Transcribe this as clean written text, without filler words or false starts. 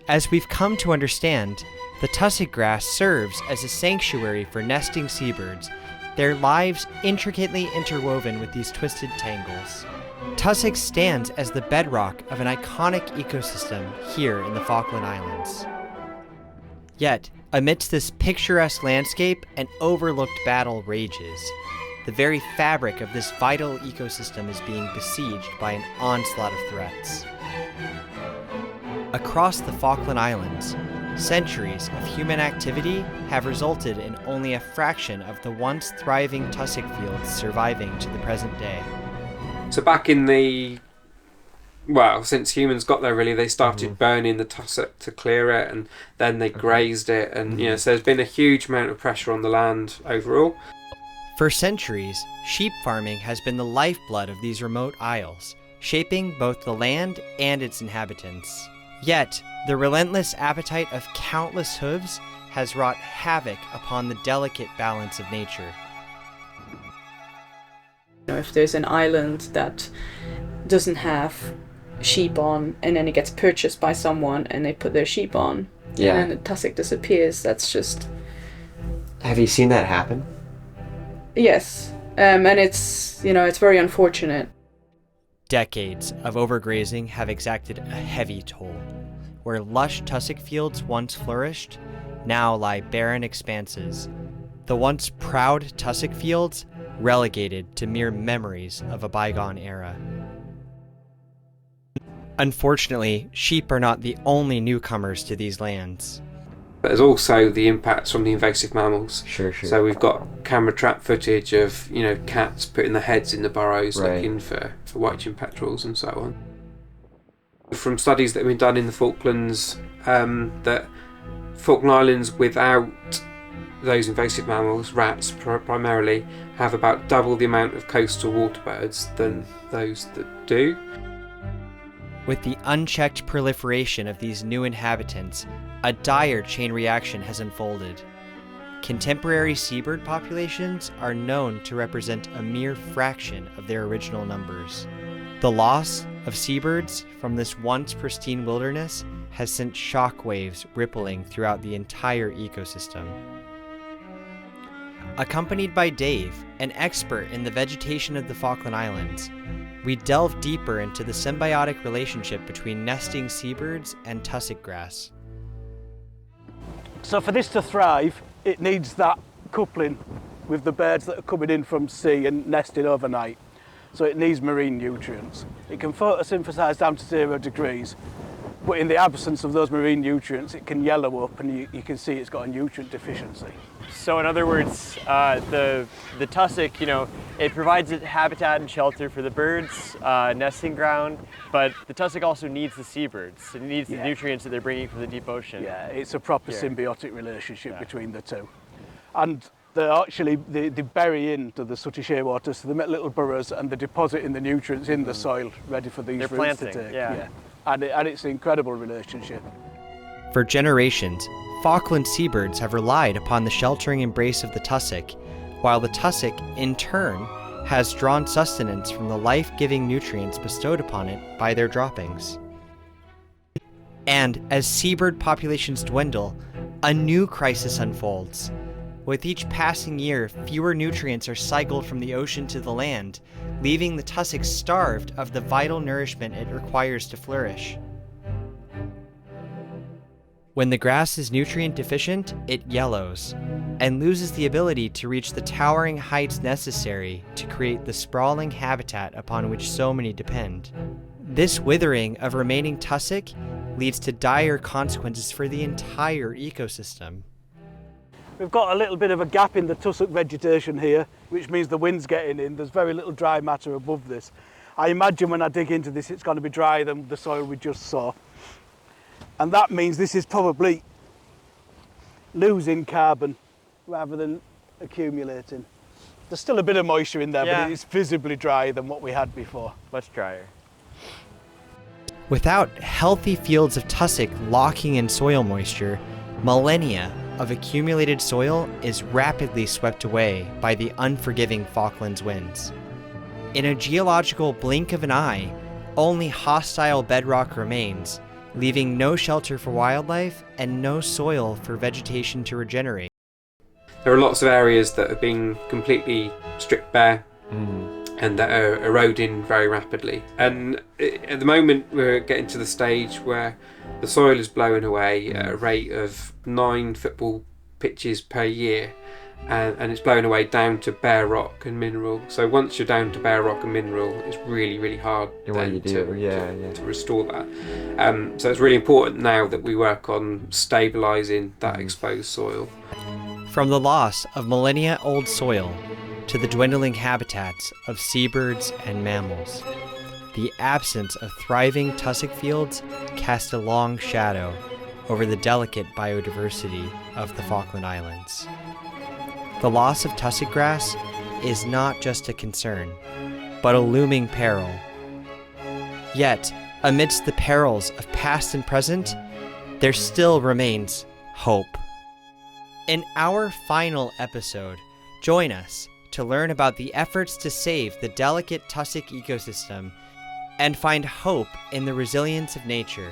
As we've come to understand, the tussock grass serves as a sanctuary for nesting seabirds, their lives intricately interwoven with these twisted tangles. Tussock stands as the bedrock of an iconic ecosystem here in the Falkland Islands. Yet, amidst this picturesque landscape, an overlooked battle rages. The very fabric of this vital ecosystem is being besieged by an onslaught of threats. Across the Falkland Islands, centuries of human activity have resulted in only a fraction of the once thriving tussock fields surviving to the present day. So back in since humans got there really, they started burning the tussock to clear it, and then they grazed it, and so there's been a huge amount of pressure on the land overall. For centuries, sheep farming has been the lifeblood of these remote isles, shaping both the land and its inhabitants. Yet, the relentless appetite of countless hooves has wrought havoc upon the delicate balance of nature. If there's an island that doesn't have sheep on, and then it gets purchased by someone and they put their sheep on, and then the tussock disappears, that's just... Have you seen that happen? Yes, and it's very unfortunate. Decades of overgrazing have exacted a heavy toll. Where lush tussock fields once flourished, now lie barren expanses. The once proud tussock fields relegated to mere memories of a bygone era. Unfortunately, sheep are not the only newcomers to these lands. But there's also the impacts from the invasive mammals. Sure. So we've got camera trap footage of cats putting their heads in the burrows looking for white-chinned petrels and so on. From studies that have been done in the Falklands, that Falkland Islands without those invasive mammals, rats primarily, have about double the amount of coastal water birds than those that do. With the unchecked proliferation of these new inhabitants, a dire chain reaction has unfolded. Contemporary seabird populations are known to represent a mere fraction of their original numbers. The loss of seabirds from this once pristine wilderness has sent shockwaves rippling throughout the entire ecosystem. Accompanied by Dave, an expert in the vegetation of the Falkland Islands, we delve deeper into the symbiotic relationship between nesting seabirds and tussock grass. So for this to thrive, it needs that coupling with the birds that are coming in from sea and nesting overnight. So it needs marine nutrients. It can photosynthesize down to 0 degrees, but in the absence of those marine nutrients, it can yellow up, and you can see it's got a nutrient deficiency. So in other words, the tussock, it provides a habitat and shelter for the birds, nesting ground, but the tussock also needs the seabirds. It needs the nutrients that they're bringing from the deep ocean. Yeah, it's a proper symbiotic relationship between the two. And they bury into the sooty shearwater, so they make little burrows and they deposit in the nutrients in the soil, ready for these roots to take. And it's an incredible relationship. For generations, Falkland seabirds have relied upon the sheltering embrace of the tussock, while the tussock, in turn, has drawn sustenance from the life-giving nutrients bestowed upon it by their droppings. And as seabird populations dwindle, a new crisis unfolds. With each passing year, fewer nutrients are cycled from the ocean to the land, leaving the tussock starved of the vital nourishment it requires to flourish. When the grass is nutrient deficient, it yellows, and loses the ability to reach the towering heights necessary to create the sprawling habitat upon which so many depend. This withering of remaining tussock leads to dire consequences for the entire ecosystem. We've got a little bit of a gap in the tussock vegetation here, which means the wind's getting in. There's very little dry matter above this. I imagine when I dig into this, it's going to be drier than the soil we just saw. And that means this is probably losing carbon rather than accumulating. There's still a bit of moisture in there, but it's visibly drier than what we had before. Much drier. Without healthy fields of tussock locking in soil moisture, millennia of accumulated soil is rapidly swept away by the unforgiving Falklands winds. In a geological blink of an eye, only hostile bedrock remains, leaving no shelter for wildlife and no soil for vegetation to regenerate. There are lots of areas that have been completely stripped bare and that are eroding very rapidly. And at the moment we're getting to the stage where the soil is blowing away at a rate of 9 football pitches per year. And it's blown away down to bare rock and mineral. So once you're down to bare rock and mineral, it's really, really hard to restore that. So it's really important now that we work on stabilising that exposed soil. From the loss of millennia-old soil to the dwindling habitats of seabirds and mammals, the absence of thriving tussock fields cast a long shadow over the delicate biodiversity of the Falkland Islands. The loss of tussock grass is not just a concern, but a looming peril. Yet, amidst the perils of past and present, there still remains hope. In our final episode, join us to learn about the efforts to save the delicate tussock ecosystem and find hope in the resilience of nature.